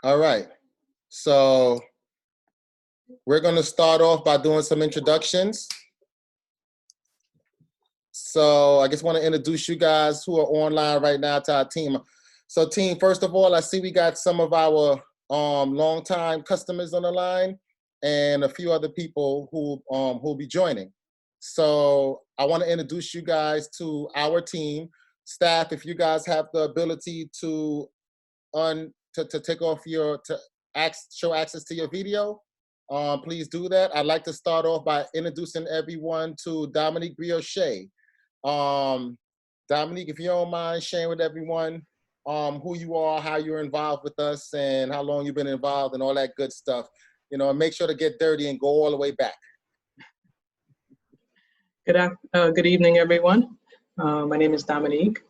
All right. So we're going to start off by doing some introductions. So I just want to introduce you guys who are online right now to our team. So team, first of all, I see we got some of our longtime customers on the line and a few other people who'll be joining. So I want to introduce you guys to our team. Staff, if you guys have the ability to take off show access to your video, please do that. I'd like to start off by introducing everyone to Dominique Brioche. Dominique, if you don't mind sharing with everyone who you are, how you're involved with us, and how long you've been involved, and all that good stuff. You know, and make sure to get dirty and go all the way back. Good evening, everyone. My name is Dominique.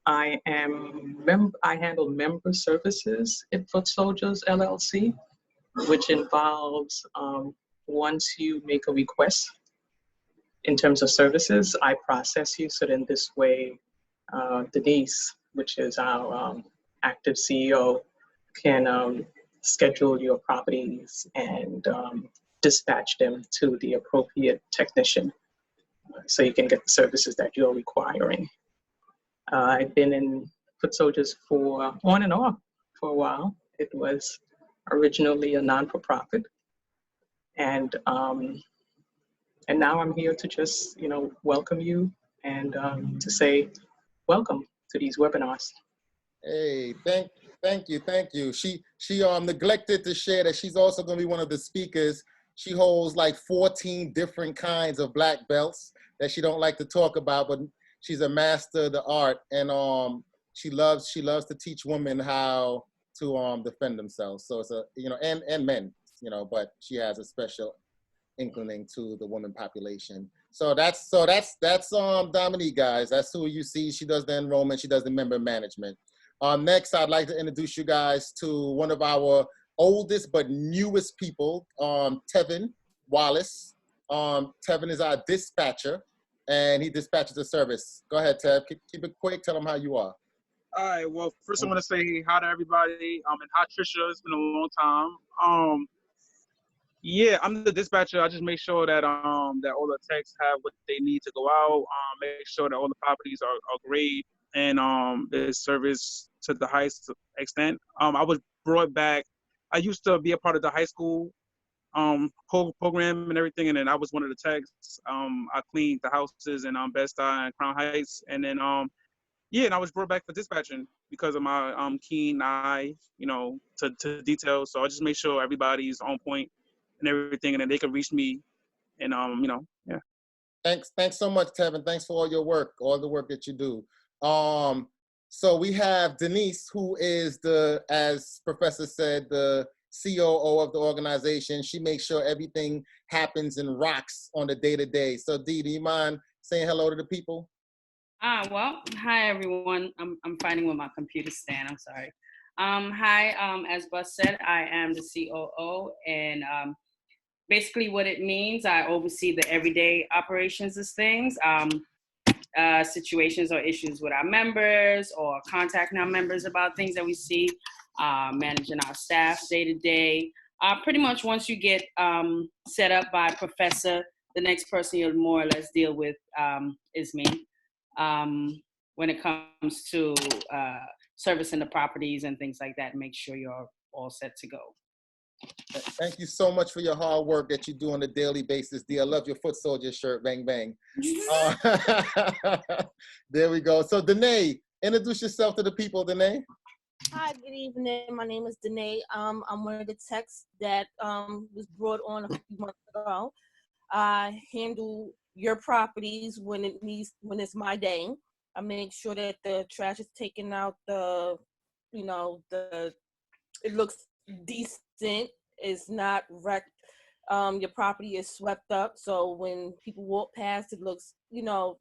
I handle member services at Foot Soldiers LLC, which involves once you make a request in terms of services, I process you. So then this way, Denise, which is our active CEO, can schedule your properties and dispatch them to the appropriate technician so you can get the services that you're requiring. I've been in Foot Soldiers for on and off for a while. It was originally a non-for-profit, and now I'm here to just welcome you and to say welcome to these webinars. Hey, thank you. She neglected to share that she's also going to be one of the speakers. She holds like 14 different kinds of black belts that she don't like to talk about, but she's a master of the art, and she loves to teach women how to defend themselves. So it's and men, but she has a special inclining to the woman population. So that's Dominique, guys. That's who you see. She does the enrollment. She does the member management. Next, I'd like to introduce you guys to one of our oldest but newest people, Tevin Wallace. Tevin is our dispatcher, and he dispatches the service. Go ahead, Tev. Keep it quick. Tell them how you are. All right. Well, first I want to say hi to everybody. And hi, Trisha. It's been a long time. Yeah, I'm the dispatcher. I just make sure that that all the techs have what they need to go out. Make sure that all the properties are great and there's service to the highest extent. I was brought back. I used to be a part of the high school program and everything, and then I was one of the techs. I cleaned the houses in Bed-Stuy and Crown Heights, and then and I was brought back for dispatching because of my keen eye, to detail. So I just make sure everybody's on point and everything, and then they can reach me, and yeah. Thanks so much, Tevin. Thanks for all your work, all the work that you do. So we have Denise, who is as Professor said, the COO of the organization. She makes sure everything happens and rocks on the day-to-day. So Dee, do you mind saying hello to the people? Well, hi everyone. I'm fighting with my computer stand. I'm sorry. Hi, as Bus said, I am the COO, and basically what it means, I oversee the everyday operations of things, situations or issues with our members or contacting our members about things that we see, managing our staff day to day. Pretty much once you get set up by Professor, the next person you'll more or less deal with is me when it comes to servicing the properties and things like that, make sure you're all set to go. Thank you so much for your hard work that you do on a daily basis, Dee. I love your Foot Soldier shirt, bang, bang. There we go. So Danae, introduce yourself to the people, Danae. Hi, good evening. My name is Danae. I'm one of the techs that was brought on a few months ago. I handle your properties when it's my day. I make sure that the trash is taken out, it looks decent, it's not wrecked. Your property is swept up, so when people walk past, it looks,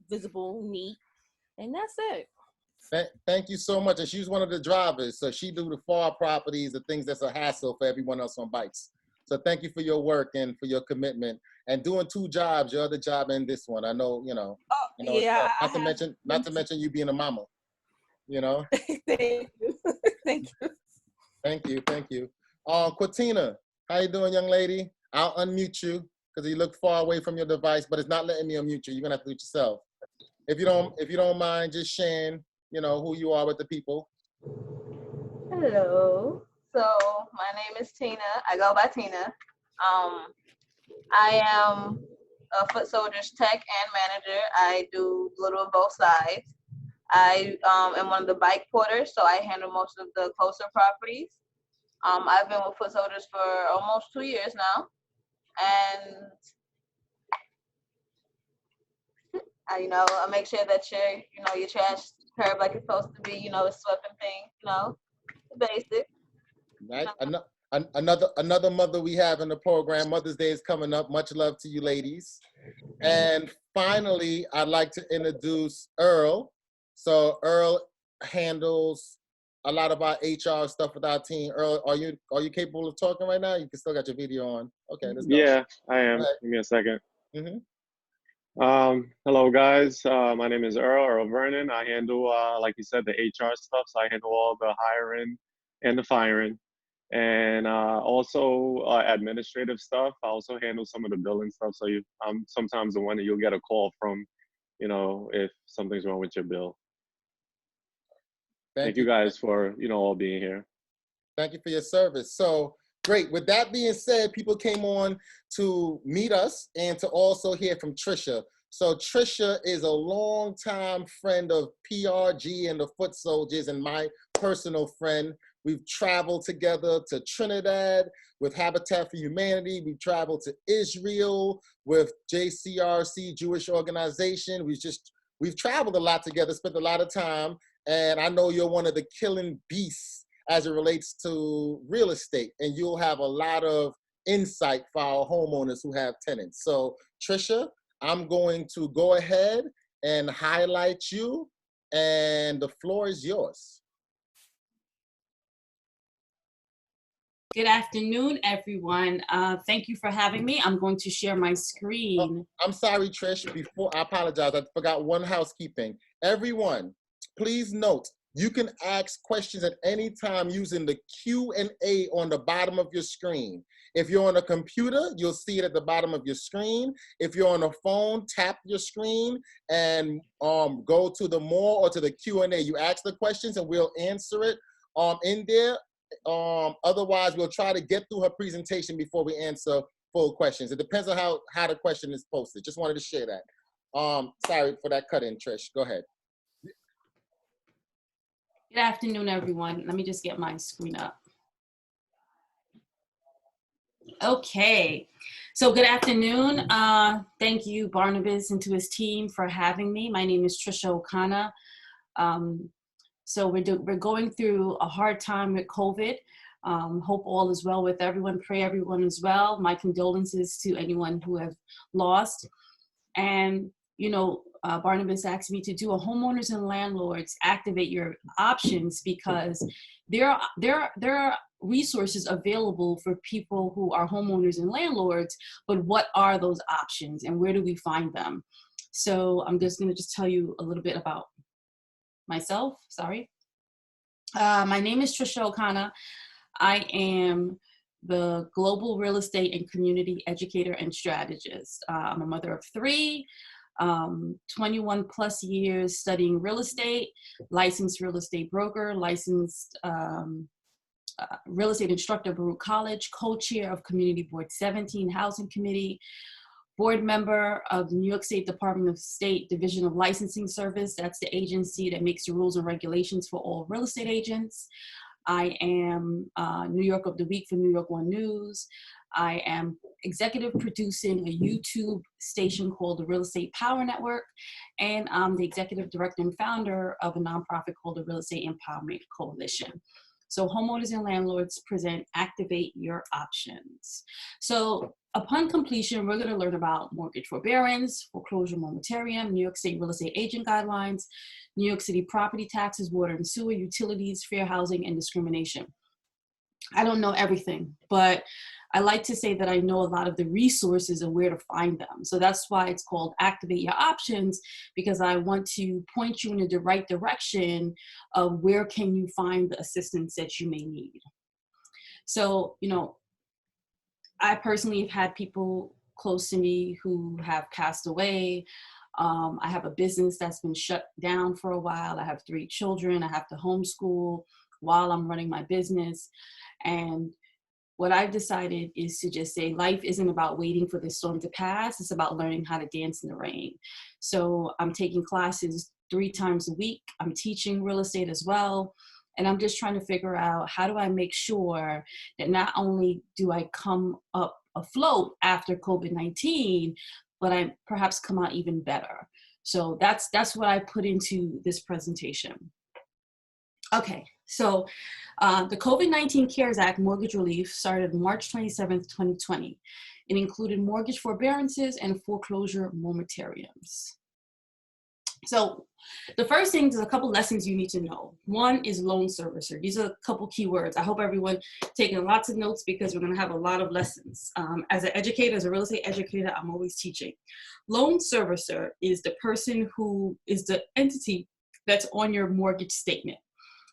visible, neat, and that's it. Thank you so much. And she's one of the drivers, so she do the far properties, the things that's a hassle for everyone else on bikes. So thank you for your work and for your commitment and doing two jobs, your other job and this one. I know, Yeah. Not to mention you being a mama, Thank you. Thank you. Thank you, thank you. Quatina, how you doing, young lady? I'll unmute you because you look far away from your device, but it's not letting me unmute you. You're gonna have to do it yourself. If you don't mind just sharing, you know, who you are with the people. Hello. So my name is Tina. I go by Tina. I am a Foot Soldiers tech and manager. I do a little of both sides. I am one of the bike porters, so I handle most of the closer properties. I've been with Foot Soldiers for almost 2 years now, and I make sure that your trash curb like it's supposed to be, it's swept and things, the basic. Right. Another mother we have in the program. Mother's Day is coming up. Much love to you, ladies. And finally, I'd like to introduce Earl. So Earl handles a lot of our HR stuff with our team. Earl, are you capable of talking right now? You can still got your video on. Okay, let's go. Yeah, I am. Give me a second. Mm-hmm. Hello, guys. My name is Earl Vernon. I handle, like you said, the HR stuff. So I handle all the hiring and the firing, and also administrative stuff. I also handle some of the billing stuff. So I'm sometimes the one that you'll get a call from, if something's wrong with your bill. Thank you guys for, all being here. Thank you for your service. So great. With that being said, people came on to meet us and to also hear from Trisha. So Trisha is a longtime friend of PRG and the Foot Soldiers and my personal friend. We've traveled together to Trinidad with Habitat for Humanity. We've traveled to Israel with JCRC, Jewish organization. We've traveled a lot together, spent a lot of time. And I know you're one of the killing beasts as it relates to real estate, and you'll have a lot of insight for our homeowners who have tenants. So Trisha, I'm going to go ahead and highlight you, and the floor is yours. Good afternoon, everyone. Thank you for having me. I'm going to share my screen. Oh, I'm sorry, Trish, I apologize. I forgot one housekeeping. Everyone, please note, you can ask questions at any time using the Q&A on the bottom of your screen. If you're on a computer, you'll see it at the bottom of your screen. If you're on a phone, tap your screen and go to the more or to the Q&A. You ask the questions and we'll answer it in there. Otherwise, we'll try to get through her presentation before we answer full questions. It depends on how the question is posted. Just wanted to share that. Sorry for that cut in, Trish. Go ahead. Good afternoon, everyone. Let me just get my screen up. Okay, so good afternoon. Thank you, Barnabas, and to his team for having me. My name is Trisha O'Connor. So we're going through a hard time with COVID. Hope all is well with everyone. Pray everyone is well. My condolences to anyone who have lost. And Barnabas asked me to do a homeowners and landlords activate your options because there are resources available for people who are homeowners and landlords, but what are those options and where do we find them? So I'm just going to tell you a little bit about myself. Sorry. My name is Trisha O'Connor. I am the global real estate and community educator and strategist. I'm a mother of 3. 21 plus years studying real estate, licensed real estate broker, licensed real estate instructor, Baruch College, co-chair of Community Board 17 Housing Committee, board member of the New York State Department of State Division of Licensing Service. That's the agency that makes the rules and regulations for all real estate agents. I am New York of the Week for New York One News. I am executive producing a YouTube station called the Real Estate Power Network, and I'm the executive director and founder of a nonprofit called the Real Estate Empowerment Coalition. So homeowners and landlords present Activate Your Options. So upon completion, we're going to learn about mortgage forbearance, foreclosure moratorium, New York State real estate agent guidelines, New York City property taxes, water and sewer, utilities, fair housing, and discrimination. I don't know everything, but I like to say that I know a lot of the resources and where to find them. So that's why it's called Activate Your Options, because I want to point you in the right direction of where can you find the assistance that you may need. So, you know, I personally have had people close to me who have passed away. I have a business that's been shut down for a while. I have 3 children. I have to homeschool while I'm running my business. And what I've decided is to just say life isn't about waiting for the storm to pass. It's about learning how to dance in the rain. So I'm taking classes 3 times a week. I'm teaching real estate as well. And I'm just trying to figure out, how do I make sure that not only do I come up afloat after COVID-19, but I perhaps come out even better. So that's what I put into this presentation. Okay, so the COVID-19 CARES Act mortgage relief started March 27th, 2020. It included mortgage forbearances and foreclosure moratoriums. So the first thing is a couple lessons you need to know. One is loan servicer. These are a couple keywords. I hope everyone taking lots of notes because we're going to have a lot of lessons. As an educator, as a real estate educator, I'm always teaching. Loan servicer is the person who is the entity that's on your mortgage statement.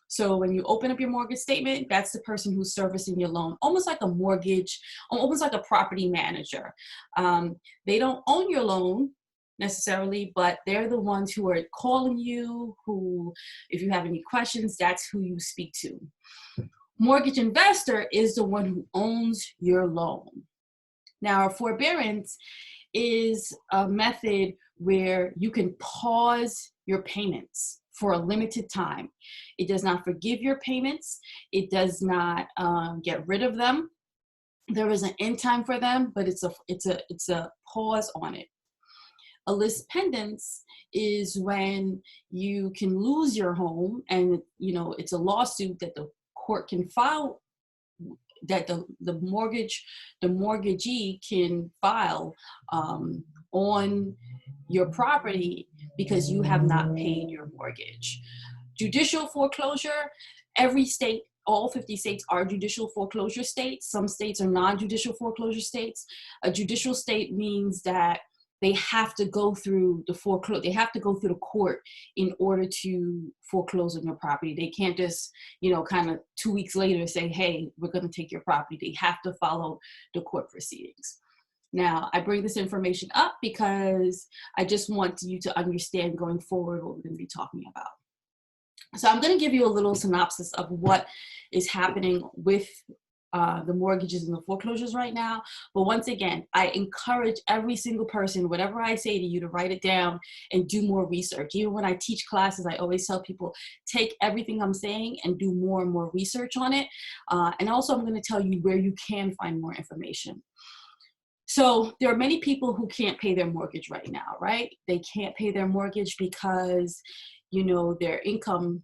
So when you open up your mortgage statement, that's the person who's servicing your loan, almost like a mortgage, almost like a property manager. They don't own your loan necessarily, but they're the ones who are calling you, who, if you have any questions, that's who you speak to. Mortgage investor is the one who owns your loan. Now, forbearance is a method where you can pause your payments for a limited time. It does not forgive your payments. It does not get rid of them. There is an end time for them, but it's a pause on it. A lis pendens is when you can lose your home, and you know it's a lawsuit that the court can file, that the mortgagee can file on your property because you have not paid your mortgage. Judicial foreclosure, every state, all 50 states are judicial foreclosure states. Some states are non-judicial foreclosure states. A judicial state means that they have to go through the court in order to foreclose on your property. They can't just, you know, kind of 2 weeks later say, hey, we're going to take your property. They have to follow the court proceedings. Now, I bring this information up because I just want you to understand going forward what we're going to be talking about. So I'm going to give you a little synopsis of what is happening with the mortgages and the foreclosures right now. But once again, I encourage every single person, whatever I say to you, to write it down and do more research. Even when I teach classes, I always tell people, take everything I'm saying and do more and more research on it. And also I'm going to tell you where you can find more information. So there are many people who can't pay their mortgage right now, right? They can't pay their mortgage because, you know, their income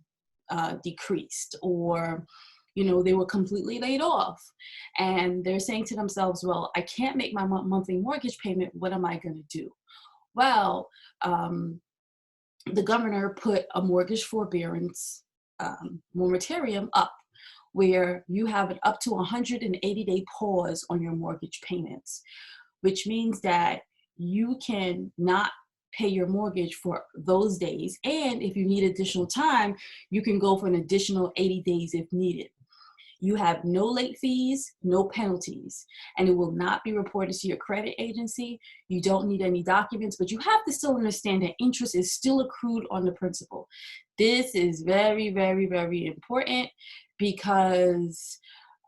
decreased, or you know, they were completely laid off, and they're saying to themselves, well, I can't make my monthly mortgage payment. What am I going to do? Well, the governor put a mortgage forbearance moratorium up, where you have an up to 180-day pause on your mortgage payments, which means that you can not pay your mortgage for those days. And if you need additional time, you can go for an additional 80 days if needed. You have no late fees, no penalties, and it will not be reported to your credit agency. You don't need any documents, but you have to still understand that interest is still accrued on the principal. This is very, very, very important because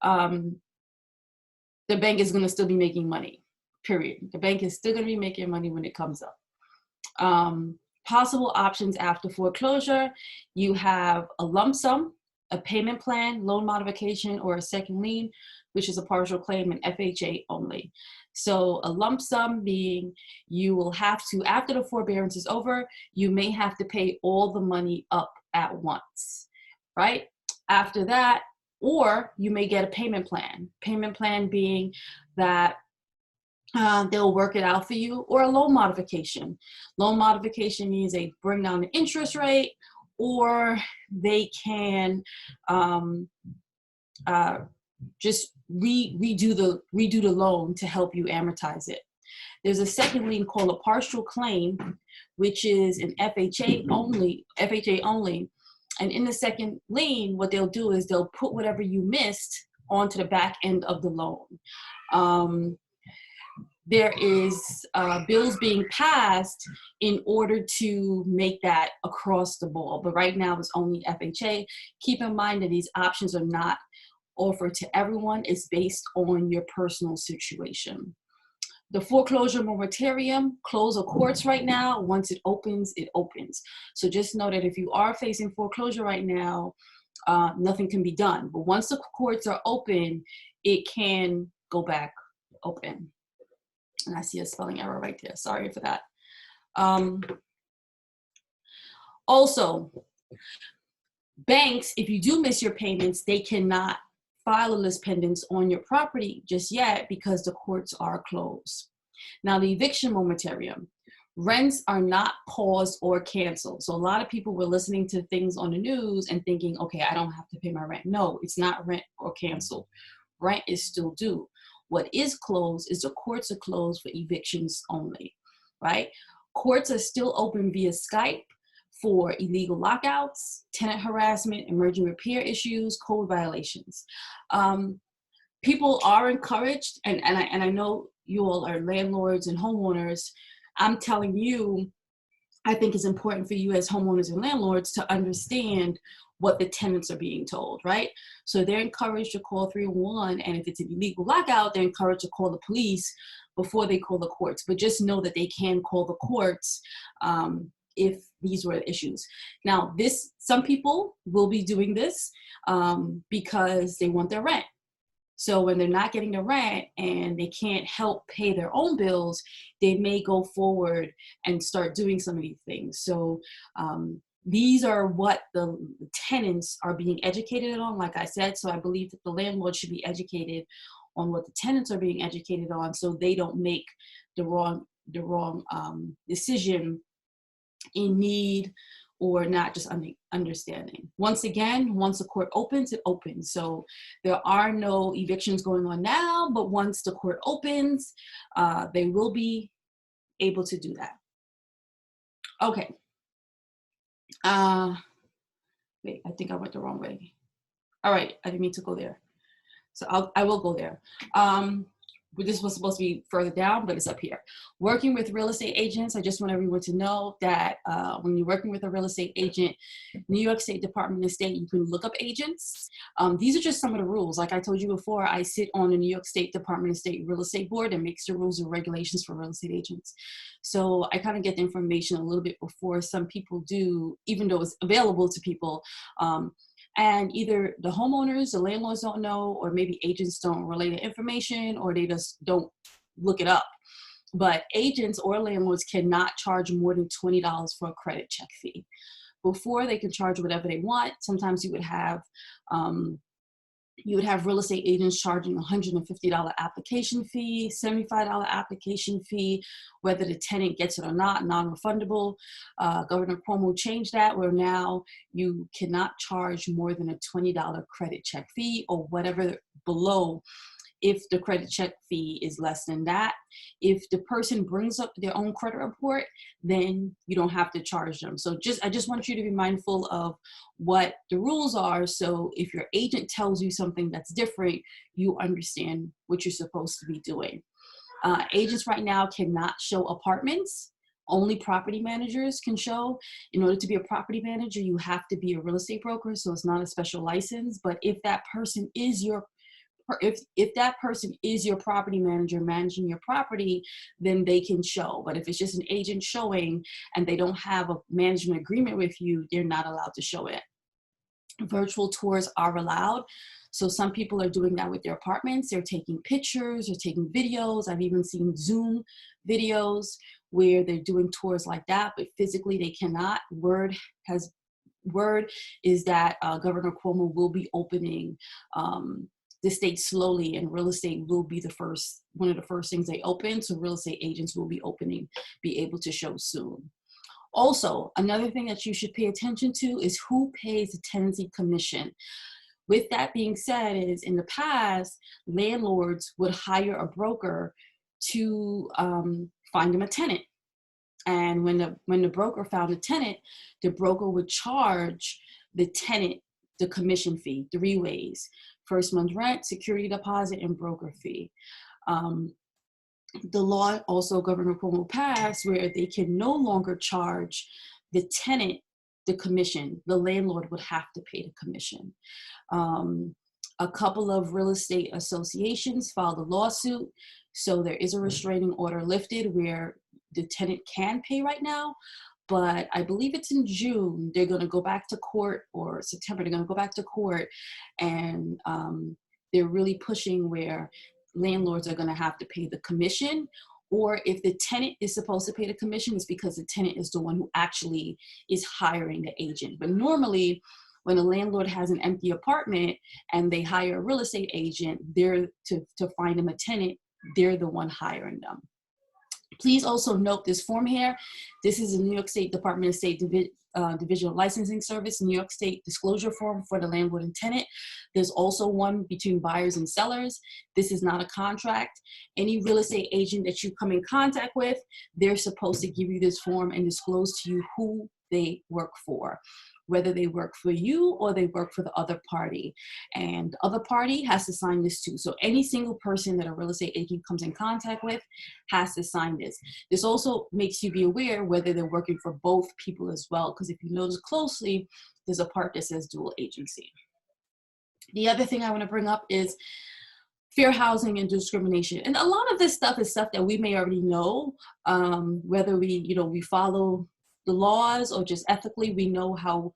the bank is going to still be making money, period. The bank is still going to be making money when it comes up. Possible options after foreclosure, you have a lump sum, a payment plan, loan modification, or a second lien, which is a partial claim, and FHA only. So a lump sum being you will have to, after the forbearance is over, you may have to pay all the money up at once, right? After that, or you may get a payment plan. Payment plan being that they'll work it out for you, or a loan modification. Loan modification means they bring down the interest rate, or they can just redo the loan to help you amortize it. There's a second lien called a partial claim, which is an FHA only. And in the second lien, what they'll do is they'll put whatever you missed onto the back end of the loan. There is bills being passed in order to make that across the board, but right now it's only FHA. Keep in mind that these options are not offered to everyone. It's based on your personal situation. The foreclosure moratorium, close of courts right now. Once it opens, it opens. So just know that if you are facing foreclosure right now, nothing can be done. But once the courts are open, it can go back open. And I see a spelling error right there. Sorry for that. Also, banks, if you do miss your payments, they cannot file a list pendants on your property just yet because the courts are closed. Now, the eviction moratorium, rents are not paused or canceled. So a lot of people were listening to things on the news and thinking, okay, I don't have to pay my rent. No, it's not rent or canceled. Rent is still due. What is closed is the courts are closed for evictions only, right? Courts are still open via Skype for illegal lockouts, tenant harassment, emerging repair issues, code violations. People are encouraged, and I know you all are landlords and homeowners. I'm telling you, I think it's important for you as homeowners and landlords to understand what the tenants are being told, right? So they're encouraged to call 311, and if it's an illegal lockout, they're encouraged to call the police before they call the courts. But just know that they can call the courts if these were the issues. Now, some people will be doing this because they want their rent. So when they're not getting the rent and they can't help pay their own bills, they may go forward and start doing some of these things. So these are what the tenants are being educated on, like I said. So I believe that the landlord should be educated on what the tenants are being educated on, so they don't make the wrong decision in need or not just understanding. Once again, once the court opens, it opens. So there are no evictions going on now, but once the court opens, they will be able to do that. Okay. Wait, I think I went the wrong way. All right, I didn't mean to go there. So I will go there. This was supposed to be further down, but it's up here. Working with real estate agents, I just want everyone to know that when you're working with a real estate agent, New York State Department of State, you can look up agents. These are just some of the rules. Like I told you before, I sit on the New York State Department of State Real Estate Board and makes the rules and regulations for real estate agents. So I kind of get the information a little bit before some people do, even though it's available to people. And either the homeowners, the landlords don't know, or maybe agents don't relay the information, or they just don't look it up. But agents or landlords cannot charge more than $20 for a credit check fee. Before, they can charge whatever they want. Sometimes you would have real estate agents charging $150 application fee, $75 application fee, whether the tenant gets it or not, non-refundable. Governor Cuomo changed that, where now you cannot charge more than a $20 credit check fee or whatever below, if the credit check fee is less than that. If the person brings up their own credit report, then you don't have to charge them. So I just want you to be mindful of what the rules are. So if your agent tells you something that's different, you understand what you're supposed to be doing. Agents right now cannot show apartments. Only property managers can show. In order to be a property manager, you have to be a real estate broker. So it's not a special license. But if that person is if that person is your property manager managing your property, then they can show. But if it's just an agent showing and they don't have a management agreement with you, they're not allowed to show it. Virtual tours are allowed. So some people are doing that with their apartments. They're taking pictures or taking videos. I've even seen Zoom videos where they're doing tours like that, but physically they cannot. Word is that Governor Cuomo will be opening the state slowly, and real estate will be one of the first things they open. So real estate agents will be able to show soon. Also, another thing that you should pay attention to is who pays the tenancy commission. With that being said, is in the past, landlords would hire a broker to find them a tenant. And when the broker found a tenant, the broker would charge the tenant the commission fee 3 ways: first month rent, security deposit, and broker fee. The law also, Governor Cuomo passed, where they can no longer charge the tenant the commission. The landlord would have to pay the commission. A couple of real estate associations filed a lawsuit, so there is a restraining order lifted where the tenant can pay right now, but I believe it's in June, they're gonna go back to court, or September, they're gonna go back to court, and they're really pushing where landlords are gonna have to pay the commission, or if the tenant is supposed to pay the commission, it's because the tenant is the one who actually is hiring the agent. But normally, when a landlord has an empty apartment and they hire a real estate agent, they're to find them a tenant, they're the one hiring them. Please also note this form here. This is a New York State Department of State Division of Licensing Service, New York State disclosure form for the landlord and tenant. There's also one between buyers and sellers. This is not a contract. Any real estate agent that you come in contact with, they're supposed to give you this form and disclose to you who they work for, whether they work for you or they work for the other party. And the other party has to sign this too. So any single person that a real estate agent comes in contact with has to sign this. This also makes you be aware whether they're working for both people as well, because if you notice closely, there's a part that says dual agency. The other thing I want to bring up is fair housing and discrimination. And a lot of this stuff is stuff that we may already know, whether we follow the laws or just ethically, we know how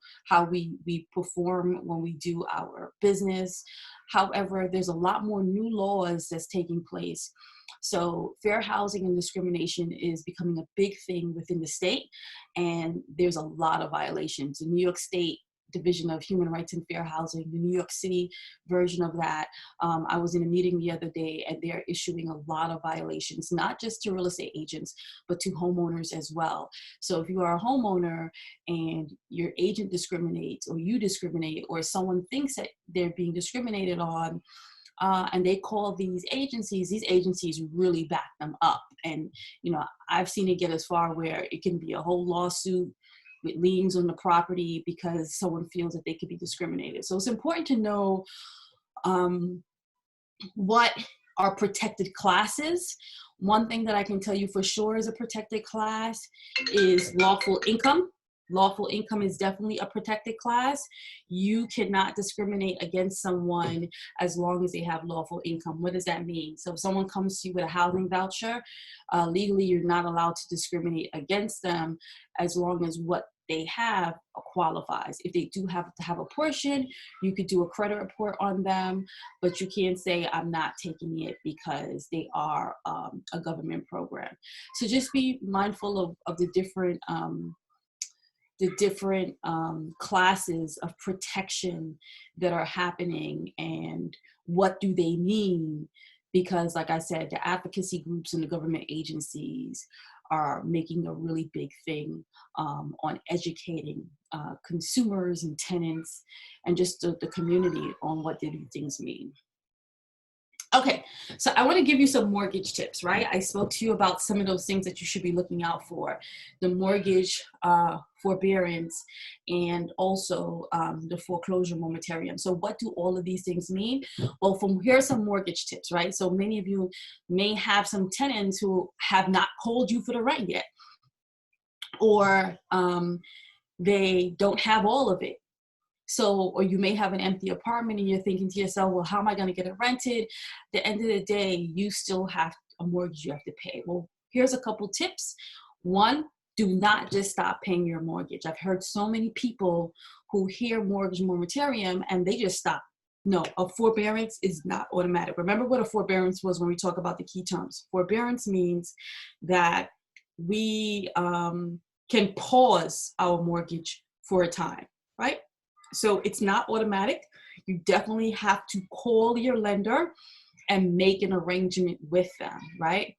we perform when we do our business. However, there's a lot more new laws that's taking place. So fair housing and discrimination is becoming a big thing within the state, and there's a lot of violations. The New York State Division of Human Rights and Fair Housing, the New York City version of that. I was in a meeting the other day, and they're issuing a lot of violations, not just to real estate agents, but to homeowners as well. So if you are a homeowner and your agent discriminates, or you discriminate, or someone thinks that they're being discriminated on, and they call these agencies really back them up. And, I've seen it get as far where it can be a whole lawsuit with liens on the property because someone feels that they could be discriminated. So it's important to know what are protected classes. One thing that I can tell you for sure is a protected class is lawful income. Lawful income is definitely a protected class. You cannot discriminate against someone as long as they have lawful income. What does that mean? So if someone comes to you with a housing voucher, legally you're not allowed to discriminate against them as long as what they have qualifies. If they do have to have a portion, you could do a credit report on them, but you can't say I'm not taking it because they are a government program. So just be mindful of the different classes of protection that are happening and what do they mean, because like I said, the advocacy groups and the government agencies are making a really big thing on educating consumers and tenants and just the community on what do things mean. Okay, so I want to give you some mortgage tips, right? I spoke to you about some of those things that you should be looking out for, the mortgage forbearance and also the foreclosure moratorium. So what do all of these things mean? Well, here are some mortgage tips, right? So many of you may have some tenants who have not called you for the rent yet, or they don't have all of it. So, or you may have an empty apartment and you're thinking to yourself, well, how am I going to get it rented? At the end of the day, you still have a mortgage you have to pay. Well, here's a couple tips. One, do not just stop paying your mortgage. I've heard so many people who hear mortgage moratorium and they just stop. No, a forbearance is not automatic. Remember what a forbearance was when we talk about the key terms. Forbearance means that we can pause our mortgage for a time, right? So it's not automatic. You definitely have to call your lender and make an arrangement with them, right?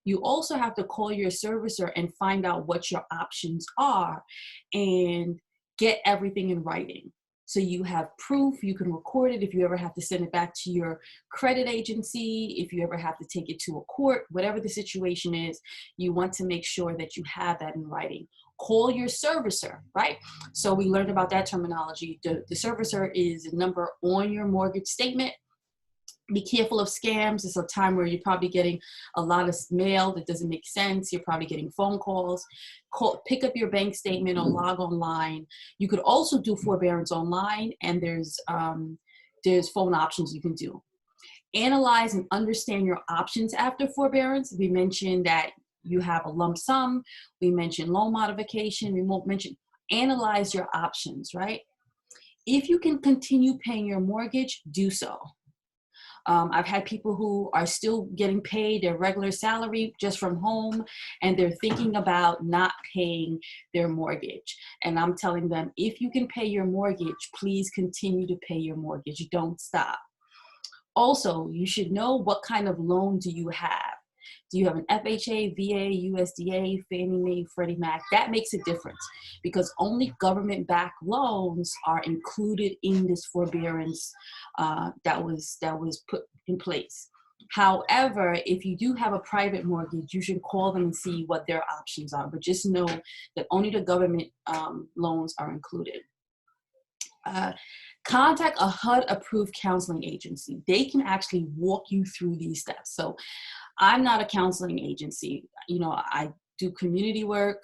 You also have to call your servicer and find out what your options are and get everything in writing. So you have proof, you can record it if you ever have to send it back to your credit agency, if you ever have to take it to a court, whatever the situation is, you want to make sure that you have that in writing. call your servicer, right? So we learned about that terminology. The servicer is a number on your mortgage statement. Be careful of scams. It's a time where you're probably getting a lot of mail that doesn't make sense. You're probably getting phone calls. Pick up your bank statement or log online. You could also do forbearance online, and there's phone options you can do. Analyze and understand your options after forbearance. We mentioned that you have a lump sum. We mentioned loan modification. We won't mention, analyze your options, right? If you can continue paying your mortgage, do so. I've had people who are still getting paid their regular salary just from home, and they're thinking about not paying their mortgage. And I'm telling them, if you can pay your mortgage, please continue to pay your mortgage. Don't stop. Also, you should know what kind of loan do you have. Do you have an FHA, VA, USDA, Fannie Mae, Freddie Mac? That makes a difference because only government-backed loans are included in this forbearance that was put in place. However, if you do have a private mortgage, you should call them and see what their options are. But just know that only the government loans are included. Contact a HUD-approved counseling agency. They can actually walk you through these steps. So I'm not a counseling agency. You know, I do community work.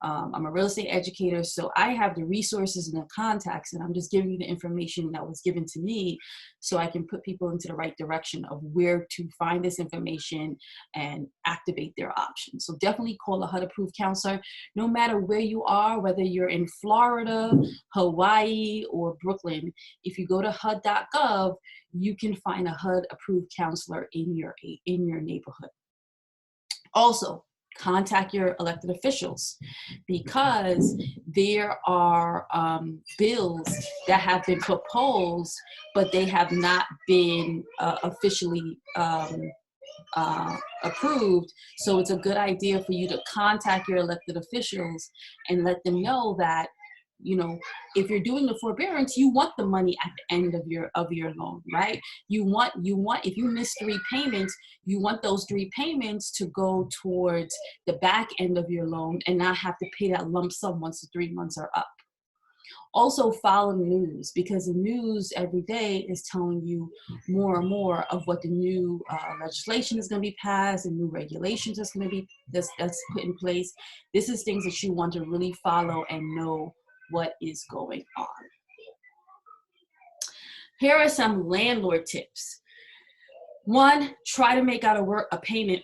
I'm a real estate educator, so I have the resources and the contacts, and I'm just giving you the information that was given to me so I can put people into the right direction of where to find this information and activate their options. So definitely call a HUD-approved counselor, no matter where you are, whether you're in Florida, Hawaii, or Brooklyn. If you go to HUD.gov, you can find a HUD-approved counselor in your neighborhood. Also, contact your elected officials because there are bills that have been proposed, but they have not been officially approved. So it's a good idea for you to contact your elected officials and let them know that, you know, if you're doing the forbearance, you want the money at the end of your loan, right? You want, if you miss 3 payments, you want those 3 payments to go towards the back end of your loan and not have to pay that lump sum once the 3 months are up. Also follow the news, because the news every day is telling you more and more of what the new legislation is going to be passed and new regulations that's going to be that's put in place. This is things that you want to really follow and know what is going on. Here are some landlord tips. 1, try to make out a payment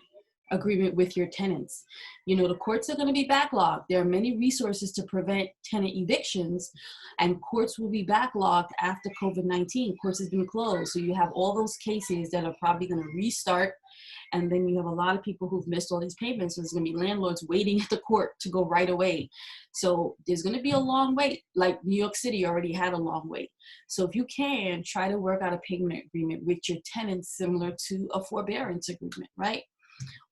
agreement with your tenants. You know, the courts are going to be backlogged. There are many resources to prevent tenant evictions, and courts will be backlogged after COVID-19. Courts have been closed. So you have all those cases that are probably going to restart. And then you have a lot of people who've missed all these payments. So there's going to be landlords waiting at the court to go right away. So there's going to be a long wait. Like New York City already had a long wait. So if you can, try to work out a payment agreement with your tenants similar to a forbearance agreement, right?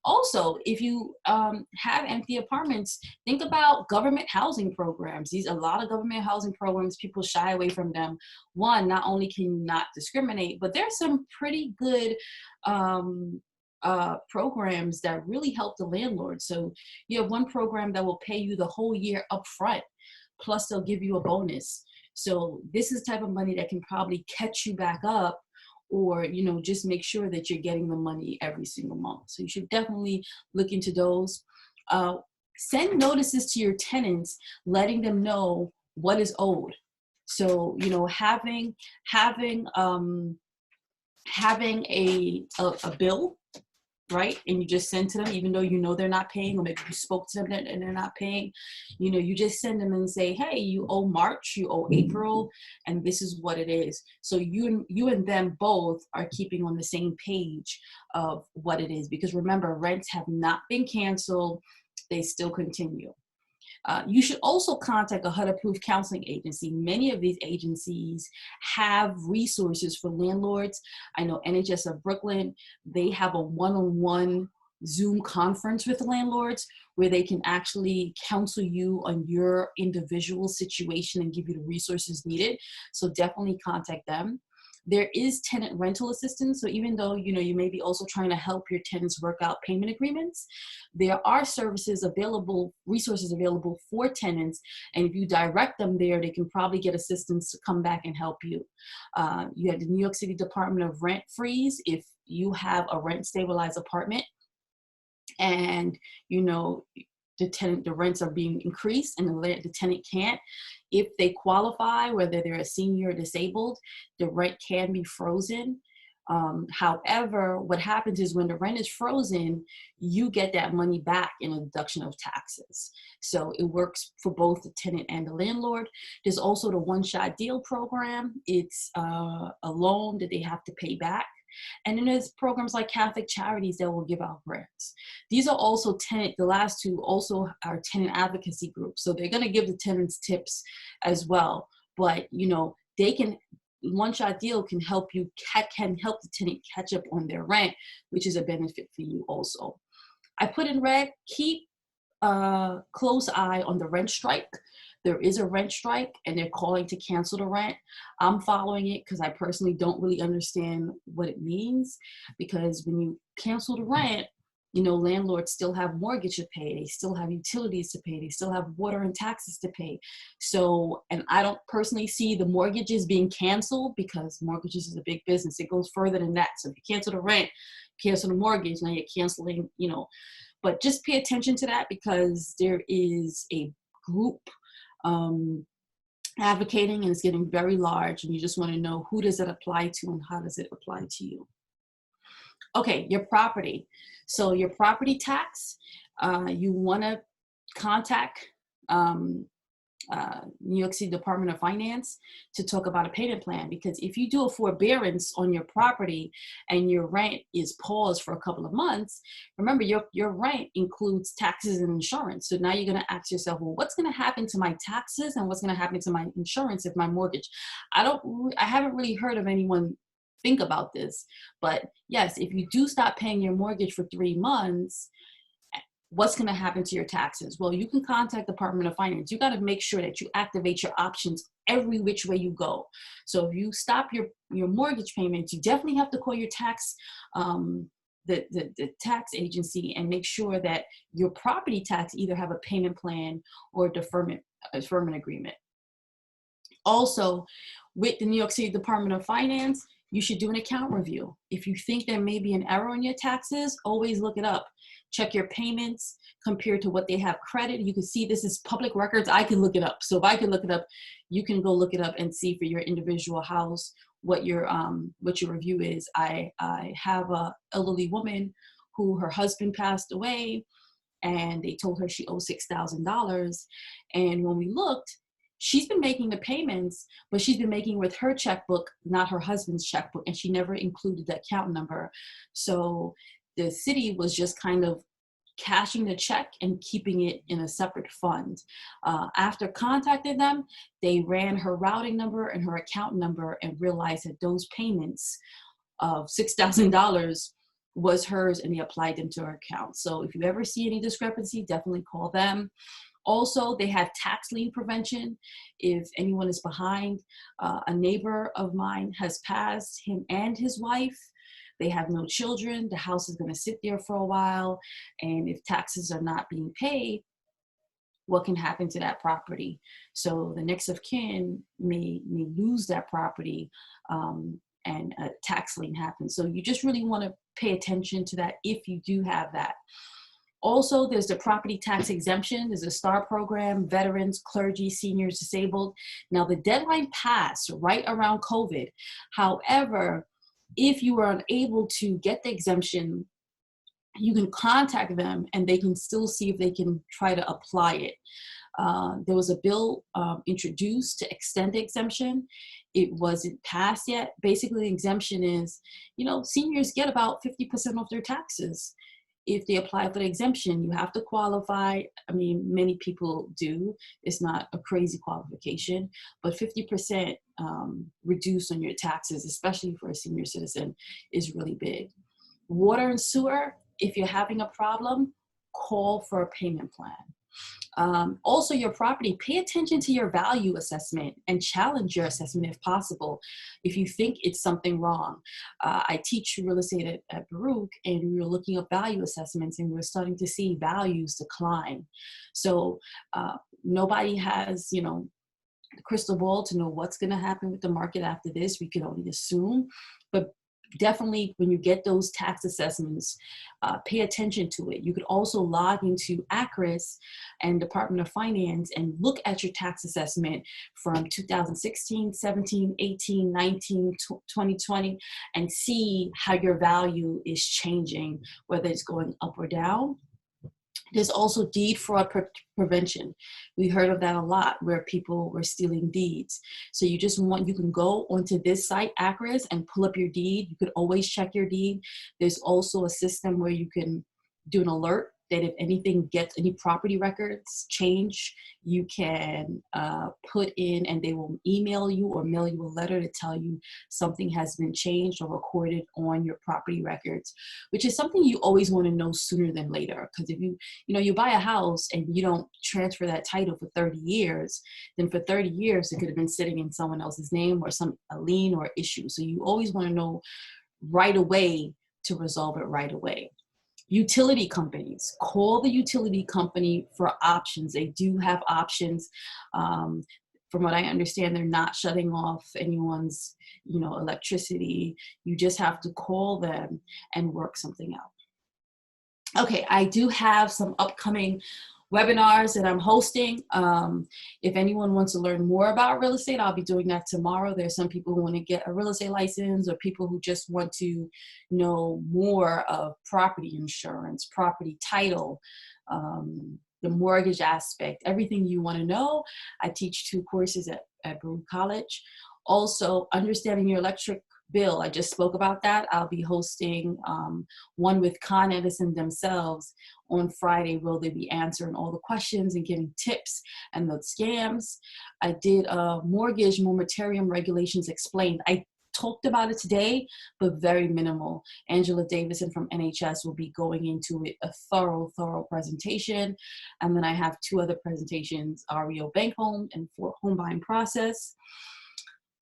Also, if you have empty apartments, think about government housing programs. A lot of government housing programs, people shy away from them. 1, not only can you not discriminate, but there's some pretty good programs that really help the landlord. So you have one program that will pay you the whole year up front, plus they'll give you a bonus. So this is the type of money that can probably catch you back up, or, you know, just make sure that you're getting the money every single month. So you should definitely look into those. Send notices to your tenants, letting them know what is owed. So, you know, having a bill, right? And you just send to them, even though you know they're not paying, or maybe you spoke to them and they're not paying. You know, you just send them and say, hey, you owe March, you owe April, and this is what it is. So you and them both are keeping on the same page of what it is. Because remember, rents have not been canceled. They still continue. You should also contact a HUD-approved counseling agency. Many of these agencies have resources for landlords. I know NHS of Brooklyn, they have a one-on-one Zoom conference with landlords where they can actually counsel you on your individual situation and give you the resources needed. So definitely contact them. There is tenant rental assistance. So even though, you may be also trying to help your tenants work out payment agreements, there are resources available for tenants. And if you direct them there, they can probably get assistance to come back and help you. You have the New York City Department of Rent freeze. If you have a rent stabilized apartment and, the rents are being increased and the tenant can't, if they qualify, whether they're a senior or disabled, the rent can be frozen. However, what happens is when the rent is frozen, you get that money back in a deduction of taxes. So it works for both the tenant and the landlord. There's also the one-shot deal program. It's a loan that they have to pay back. And then there's programs like Catholic Charities that will give out grants. These are also the last two also are tenant advocacy groups. So they're going to give the tenants tips as well. But, one-shot deal can help the tenant catch up on their rent, which is a benefit for you also. I put in red, keep a close eye on the rent strike. There is a rent strike and they're calling to cancel the rent. I'm following it because I personally don't really understand what it means, because when you cancel the rent, landlords still have mortgage to pay. They still have utilities to pay. They still have water and taxes to pay. So, and I don't personally see the mortgages being canceled, because mortgages is a big business. It goes further than that. So if you cancel the rent, cancel the mortgage, now you're canceling, but just pay attention to that, because there is a group advocating and it's getting very large, and you just want to know who does it apply to and how does it apply to you. Okay, your property. So your property tax, you want to contact New York City Department of Finance to talk about a payment plan, because if you do a forbearance on your property and your rent is paused for a couple of months, remember your rent includes taxes and insurance. So now you're going to ask yourself, well, what's going to happen to my taxes and what's going to happen to my insurance if my mortgage? I haven't really heard of anyone think about this, but yes, if you do stop paying your mortgage for 3 months, what's going to happen to your taxes? Well, you can contact the Department of Finance. You got to make sure that you activate your options every which way you go. So if you stop your mortgage payments, you definitely have to call your tax, the tax agency, and make sure that your property tax either have a payment plan or a deferment agreement. Also, with the New York City Department of Finance, you should do an account review. If you think there may be an error in your taxes, always look it up. Check your payments compared to what they have credit. You can see this is public records. I can look it up. So if I can look it up, you can go look it up and see for your individual house what your review is. I have a elderly woman who her husband passed away, and they told her she owed $6,000. And when we looked, she's been making the payments, but she's been making with her checkbook, not her husband's checkbook, and she never included the account number. So the city was just kind of cashing the check and keeping it in a separate fund. After contacting them, they ran her routing number and her account number and realized that those payments of $6,000 was hers, and they applied them to her account. So if you ever see any discrepancy, definitely call them. Also, they have tax lien prevention. If anyone is behind, a neighbor of mine has passed, him and his wife. They have no children. The house is going to sit there for a while. And if taxes are not being paid, what can happen to that property? So the next of kin may lose that property, and a tax lien happens. So you just really want to pay attention to that if you do have that. Also, there's the property tax exemption. There's a STAR program, veterans, clergy, seniors, disabled. Now, the deadline passed right around COVID. However, if you are unable to get the exemption, you can contact them and they can still see if they can try to apply it. There was a bill introduced to extend the exemption. It wasn't passed yet. Basically, the exemption is, seniors get about 50% off their taxes. If they apply for the exemption, you have to qualify. I mean, many people do. It's not a crazy qualification, but 50% reduced on your taxes, especially for a senior citizen, is really big. Water and sewer, if you're having a problem, call for a payment plan. Also, your property, pay attention to your value assessment and challenge your assessment if possible, if you think it's something wrong. I teach real estate at Baruch, and we were looking up value assessments, and we were starting to see values decline. So nobody has, you know, the crystal ball to know what's going to happen with the market after this. We can only assume, but definitely when you get those tax assessments, pay attention to it. You could also log into ACRIS and Department of Finance and look at your tax assessment from 2016, 17, 18, 19, 2020, and see how your value is changing, whether it's going up or down. There's also deed fraud prevention. We heard of that a lot, where people were stealing deeds. So you can go onto this site, ACRIS, and pull up your deed. You could always check your deed. There's also a system where you can do an alert that if anything gets, any property records change, you can put in, and they will email you or mail you a letter to tell you something has been changed or recorded on your property records, which is something you always want to know sooner than later. Because if you buy a house and you don't transfer that title for 30 years, then for 30 years, it could have been sitting in someone else's name or a lien or issue. So you always want to know right away to resolve it right away. Utility companies, call the utility company for options. They do have options. From what I understand, they're not shutting off anyone's, electricity. You just have to call them and work something out. Okay, I do have some upcoming webinars that I'm hosting. If anyone wants to learn more about real estate, I'll be doing that tomorrow. There's some people who want to get a real estate license, or people who just want to know more of property insurance, property title, the mortgage aspect, everything you want to know. I teach 2 courses at Baruch College. Also, understanding your electric bill. I just spoke about that. I'll be hosting one with Con Edison themselves on Friday, where they'll be answering all the questions and giving tips and the scams. I did mortgage moratorium regulations explained. I talked about it today, but very minimal. Angela Davison from NHS will be going into it, a thorough presentation. And then I have 2 other presentations, REO Bank Home and for home buying process.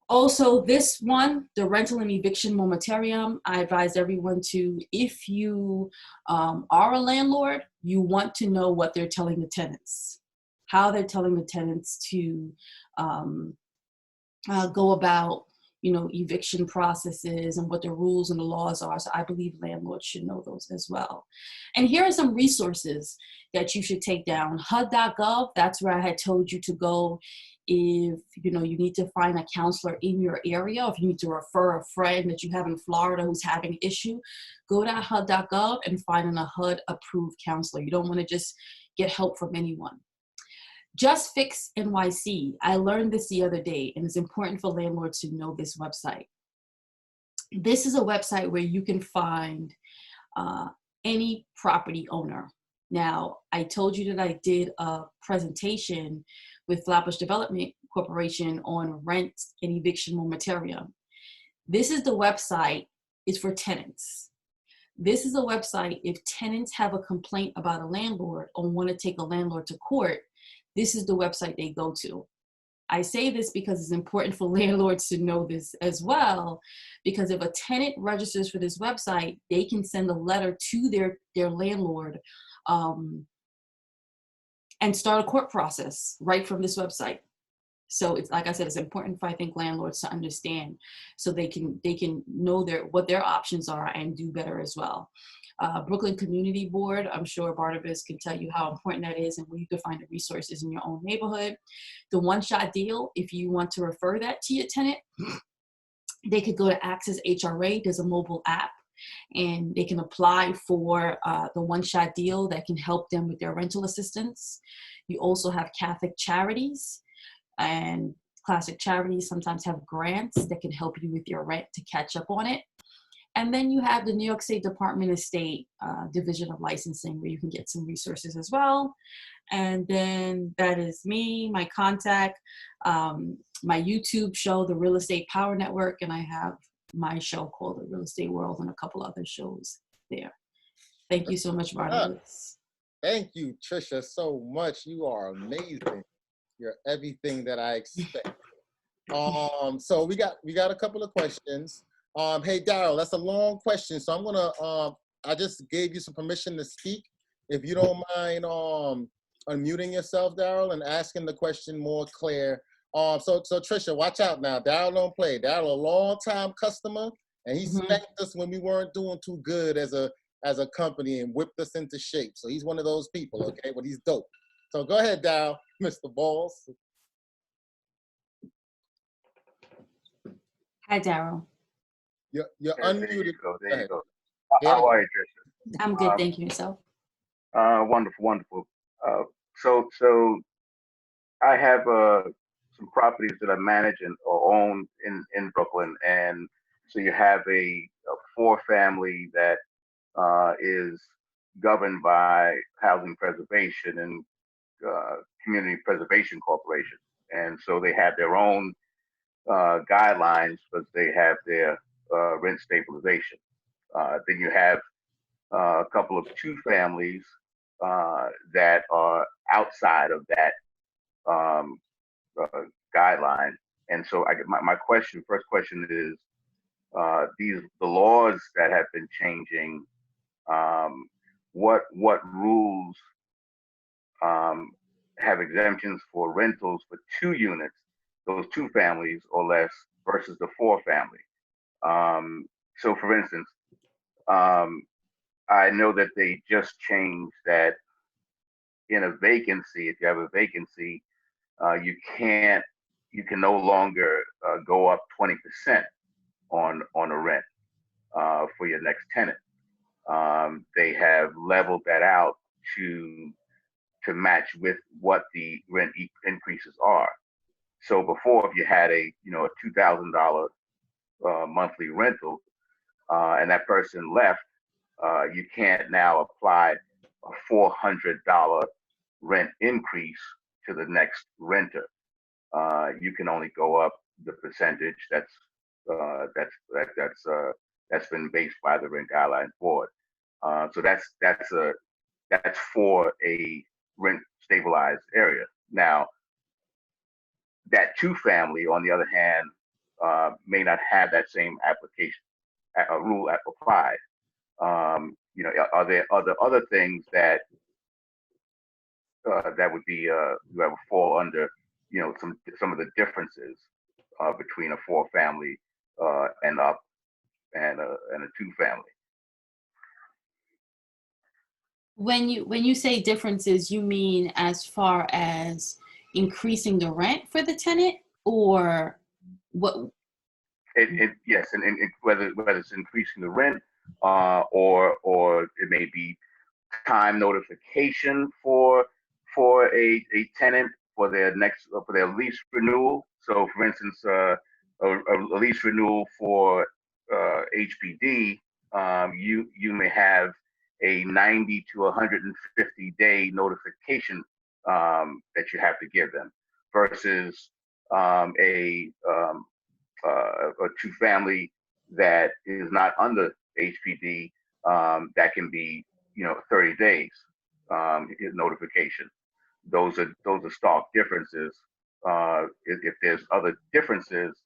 Also, this one, the rental and eviction moratorium, I advise everyone to, if you are a landlord, you want to know what they're telling the tenants, how they're telling the tenants to go about, eviction processes and what the rules and the laws are. So I believe landlords should know those as well. And here are some resources that you should take down. HUD.gov, that's where I had told you to go if you need to find a counselor in your area, or if you need to refer a friend that you have in Florida who's having an issue. Go to HUD.gov and find a HUD approved counselor. You don't want to just get help from anyone. Just Fix NYC. I learned this the other day, and it's important for landlords to know this website. This is a website where you can find any property owner. Now, I told you that I did a presentation with Flatbush Development Corporation on rent and eviction moratorium. This is the website. It's for tenants. This is a website if tenants have a complaint about a landlord or want to take a landlord to court. This is the website they go to. I say this because it's important for landlords to know this as well, because if a tenant registers for this website, they can send a letter to their landlord and start a court process right from this website. So it's, like I said, it's important for, I think, landlords to understand, so they can know what their options are and do better as well. Brooklyn Community Board, I'm sure Barnabas can tell you how important that is and where you can find the resources in your own neighborhood. The one-shot deal, if you want to refer that to your tenant, they could go to Access HRA. There's a mobile app, and they can apply for the one-shot deal that can help them with their rental assistance. You also have Catholic Charities, and classic charities sometimes have grants that can help you with your rent to catch up on it. And then you have the New York State Department of State Division of Licensing, where you can get some resources as well. And then that is me, my contact, my YouTube show, The Real Estate Power Network, and I have my show called The Real Estate World and a couple other shows there. Thank you so much, Barnabas. Thank you, Trisha, so much. You are amazing. You're everything that I expect. So we got a couple of questions. Hey Daryl, that's a long question, so I'm gonna I just gave you some permission to speak. If you don't mind unmuting yourself, Daryl, and asking the question more clear. So Trisha, watch out now. Daryl don't play. Daryl, a long time customer, and he spanked us when we weren't doing too good as a company and whipped us into shape. So he's one of those people, okay? But he's dope. So go ahead, Daryl, Mr. Balls. Hi, Daryl. You're There you unmuted. go. Go There you ahead. go. Yeah. How are you, Trisha? I'm good, thank you. Yourself? Wonderful, wonderful. So I have some properties that I manage or own in Brooklyn, and so you have a 4-family that is governed by Housing Preservation and Community Preservation Corporation, and so they have their own guidelines, but they have their rent stabilization. Then you have a couple of 2 families that are outside of that um, guideline. And so my first question is, the laws that have been changing, what rules have exemptions for rentals for 2 units, those 2 families or less, versus the 4-family? So for instance, I know that they just changed that in a vacancy, if you have a vacancy, you can no longer go up 20% on a rent for your next tenant. They have leveled that out to match with what the rent increases are. So before, if you had a $2,000 monthly rental and that person left, you can't now apply a $400 rent increase to the next renter. You can only go up the percentage that's been based by the Rent Guidelines Board. So that's for a rent stabilized area. Now, that 2-family, on the other hand, may not have that same application rule applied. Are there other things that would be that would fall under some of the differences between a 4-family and up and a 2-family? When you say differences, you mean as far as increasing the rent for the tenant, or what? Yes, and whether it's increasing the rent or it may be time notification for a tenant for their lease renewal. So for instance, a lease renewal for HPD, you may have a 90 to 150 day notification that you have to give them, versus a 2-family that is not under HPD, that can be 30 days notification. Those are stark differences. If there's other differences,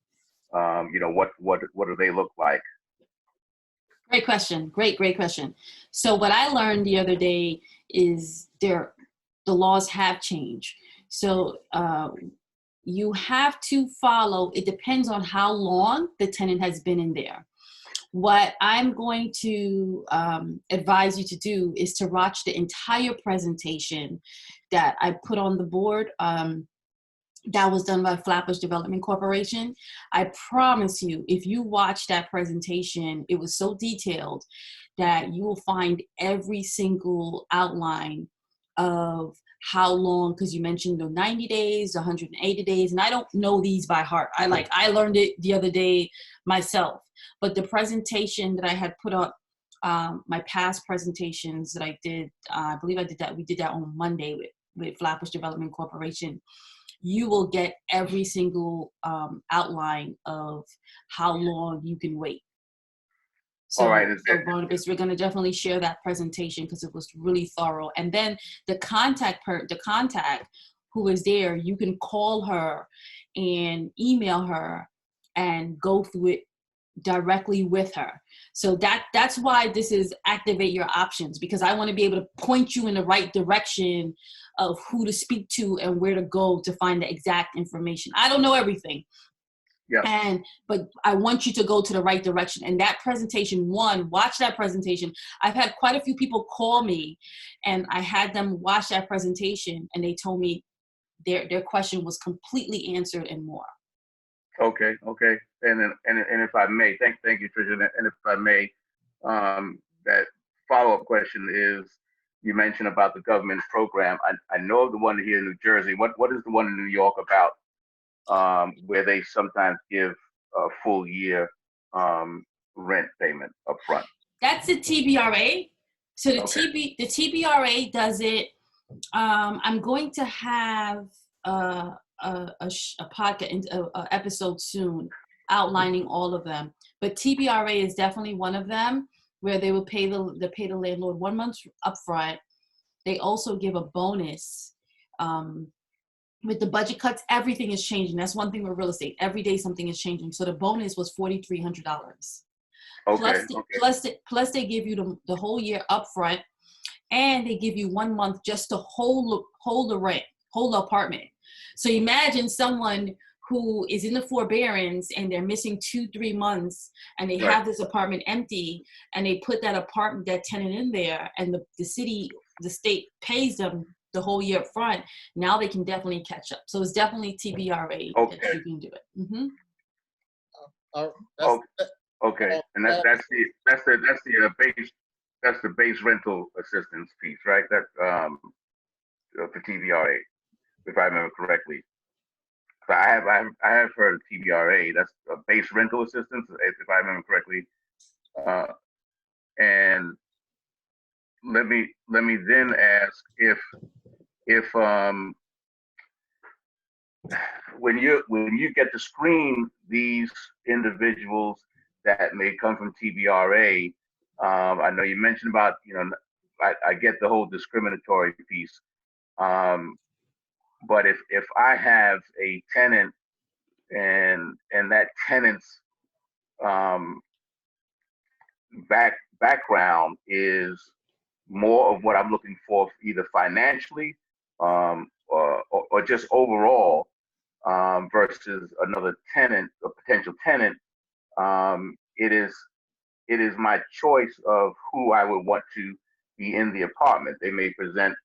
what do they look like? Great question. Great question. So what I learned the other day is the laws have changed. So you have to follow, it depends on how long the tenant has been in there. What I'm going to advise you to do is to watch the entire presentation that I put on the board. That was done by Flatbush Development Corporation. I promise you, if you watch that presentation, it was so detailed that you will find every single outline of how long, because you mentioned the 90 days, 180 days, and I don't know these by heart. I learned it the other day myself. But the presentation that I had put up, my past presentations that I did, I believe we did that on Monday with Flatbush Development Corporation. You will get every single outline of how long you can wait. So, All right. so Barnabas, we're going to definitely share that presentation because it was really thorough. And then the contact who is there, you can call her and email her and go through it directly with her. So that's why this is activate your options, because I want to be able to point you in the right direction of who to speak to and where to go to find the exact information. I don't know everything. Yeah. But I want you to go to the right direction. And that presentation, watch that presentation. I've had quite a few people call me and I had them watch that presentation and they told me their question was completely answered and more. Okay. And if I may, thank you, Tricia. And if I may, that follow-up question is, you mentioned about the government program. I know of the one here in New Jersey. What is the one in New York about? Where they sometimes give a full year rent payment up front. That's the TBRA. So the TBRA does it. I'm going to have a podcast episode soon outlining all of them. But TBRA is definitely one of them, where they will pay the landlord 1 month upfront. They also give a bonus. With the budget cuts, everything is changing. That's one thing with real estate. Every day something is changing. So the bonus was $4,300. Plus they give you the whole year upfront, and they give you 1 month just to hold the rent, hold the apartment. So imagine someone who is in the forbearance and they're missing 2-3 months, and they have this apartment empty, and they put that tenant in there, and the state pays them the whole year up front. Now they can definitely catch up. So it's definitely TBRA that you can do it. Mm-hmm. Okay, and that's the base rental assistance piece, right? That for TBRA, if I remember correctly. So I have heard of TBRA. That's a base rental assistance, if I remember correctly. And let me then ask if when you get to screen these individuals that may come from TBRA, I know you mentioned about, I get the whole discriminatory piece, but if I have a tenant and that tenant's background is more of what I'm looking for, either financially or just overall, versus another tenant, a potential tenant, it is my choice of who I would want to be in the apartment. They may present,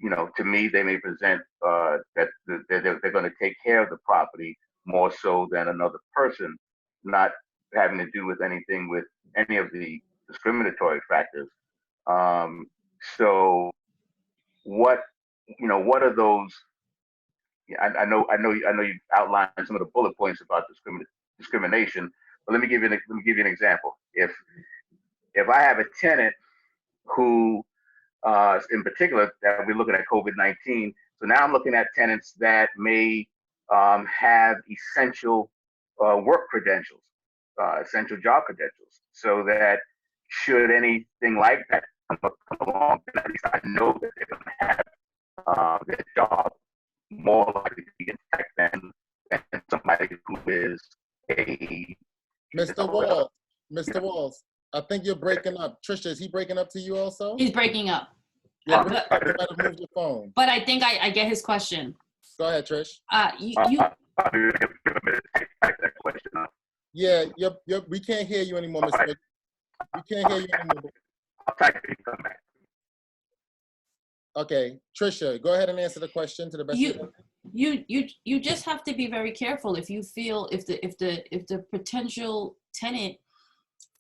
to me, they may present that they're going to take care of the property more so than another person, not having to do with anything with any of the discriminatory factors. So what are those? I know you outlined some of the bullet points about discrimination, but let me give you an example. If I have a tenant who, in particular, that we're looking at COVID-19, so now I'm looking at tenants that may have essential work credentials, essential job credentials, so that should anything like that come along, then at least I know that they're going to have their job more likely to be intact than somebody who is a Mr. Walls, I think you're breaking up. Trisha, is he breaking up to you also? He's breaking up. Yeah, try to move your phone. But I think I get his question. Go ahead, Trish. Yeah, we can't hear you anymore, Mr. Right. We can't hear you anymore. I'll type it and come back. Okay, Trisha, go ahead and answer the question to the best. You just have to be very careful if you feel if the potential tenant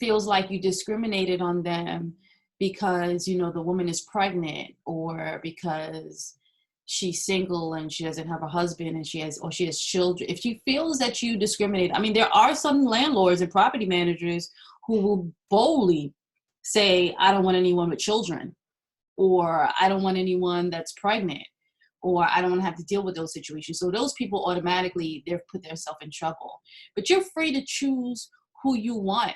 feels like you discriminated on them because the woman is pregnant, or because she's single and she doesn't have a husband and she has children. If she feels that you discriminate, I mean, there are some landlords and property managers who will boldly say, I don't want anyone with children, or I don't want anyone that's pregnant, or I don't want to have to deal with those situations. So those people automatically, they've put themselves in trouble. But you're free to choose who you want.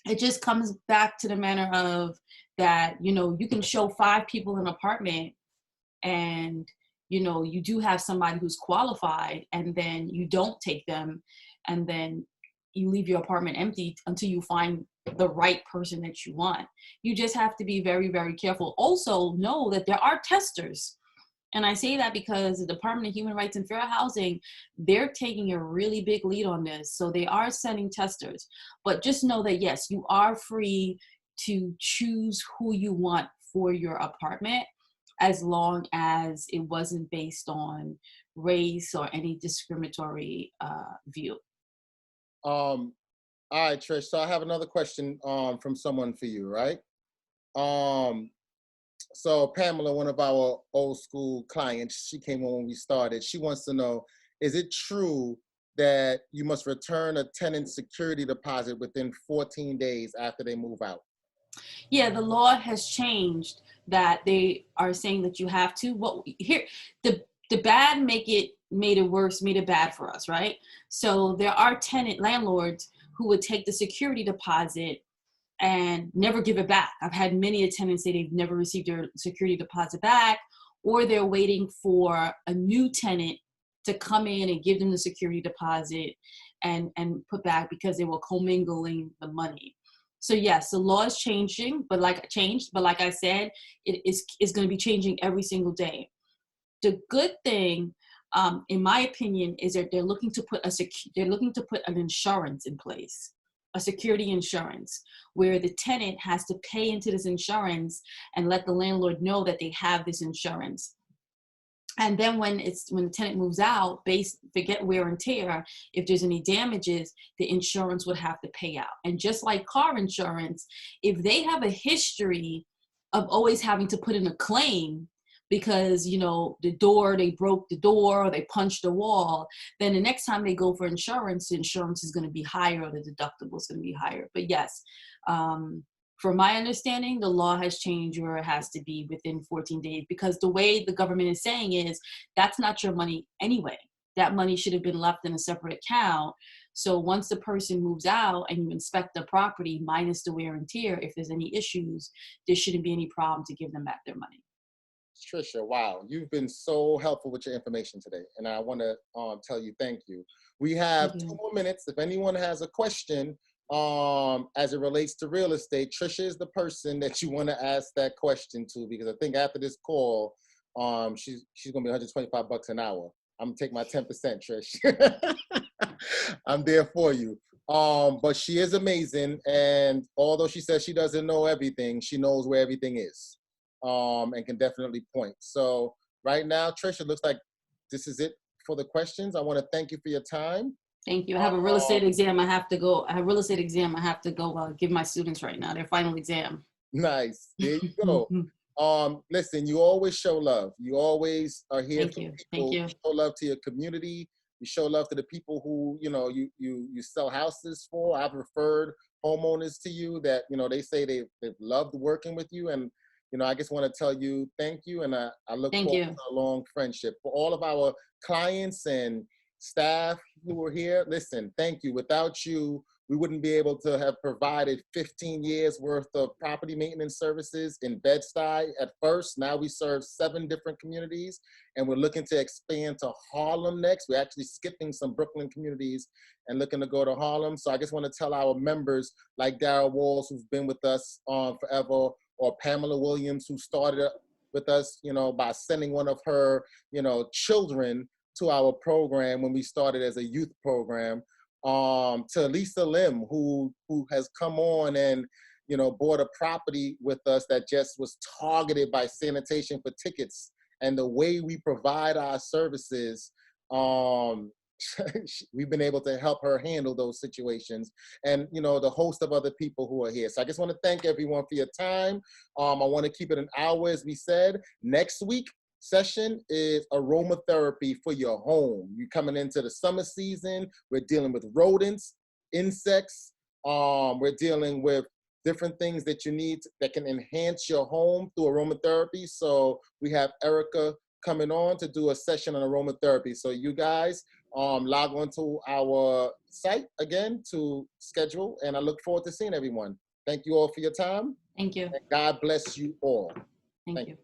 it just comes back to the manner of that, you know, you can show 5 people an apartment and, you know, you do have somebody who's qualified and then you don't take them and then you leave your apartment empty until you find the right person that you want. You just have to be very, very careful. Also know that there are testers. And I say that because the Department of Human Rights and Fair Housing, they're taking a really big lead on this. So they are sending testers. But just know that, yes, you are free to choose who you want for your apartment as long as it wasn't based on race or any discriminatory view. All right, Trish. So I have another question from someone for you, right? So Pamela, one of our old school clients, she came on when we started. She wants to know, is it true that you must return a tenant's security deposit within 14 days after they move out? Yeah, the law has changed that they are saying that you have to. What here, the bad made it worse, made it bad for us, right? So there are landlords who would take the security deposit and never give it back. I've had many tenants say they've never received their security deposit back, or they're waiting for a new tenant to come in and give them the security deposit and put back because they were commingling the money. So yes, the law is changing, but like I said, it is going to be changing every single day. The good thing, in my opinion, is that they're looking to put an insurance in place, a security insurance, where the tenant has to pay into this insurance and let the landlord know that they have this insurance. And then when the tenant moves out, forget wear and tear, if there's any damages, the insurance would have to pay out. And just like car insurance, if they have a history of always having to put in a claim because, you know, they broke the door or they punched the wall, then the next time they go for insurance, the insurance is going to be higher or the deductible is going to be higher. But yes, from my understanding, the law has changed where it has to be within 14 days because the way the government is saying is that's not your money anyway. That money should have been left in a separate account. So once the person moves out and you inspect the property minus the wear and tear, if there's any issues, there shouldn't be any problem to give them back their money. Trisha, wow, you've been so helpful with your information today, and I want to tell you thank you. We have 2 more minutes. If anyone has a question as it relates to real estate, Trisha is the person that you want to ask that question to, because I think after this call, she's gonna be $125 an hour. I'm gonna take my 10%, Trish. I'm there for you. But she is amazing, and although she says she doesn't know everything, she knows where everything is. And can definitely point. So right now, Trish, it looks like this is it for the questions. I want to thank you for your time. Thank you. I have a real estate exam I have to go. Give my students right now, their final exam. Nice. There you go. Listen, you always show love. You always are here for people. Thank you. You show love to your community. You show love to the people who, you know, you sell houses for. I've referred homeowners to you that, you know, they say they've loved working with you. And you know, I just want to tell you thank you, and I look forward to a long friendship. For all of our clients and staff who are here, listen, thank you. Without you, we wouldn't be able to have provided 15 years worth of property maintenance services in Bed-Stuy at first. Now we serve 7 different communities, and we're looking to expand to Harlem next. We're actually skipping some Brooklyn communities and looking to go to Harlem. So I just want to tell our members like Darryl Walls, who's been with us forever, or Pamela Williams, who started with us, you know, by sending one of her, you know, children to our program when we started as a youth program, to Lisa Lim, who has come on and, you know, bought a property with us that just was targeted by sanitation for tickets. And the way we provide our services, we've been able to help her handle those situations, and you know, the host of other people who are here. So I just want to thank everyone for your time. I want to keep it an hour, as we said. Next week session is aromatherapy for your home. You're coming into the summer season. We're dealing with rodents, insects. We're dealing with different things that you need that can enhance your home through aromatherapy. So we have Erica coming on to do a session on aromatherapy. So you guys, log on to our site again to schedule, and I look forward to seeing everyone. Thank you all for your time. Thank you. And God bless you all. Thank you.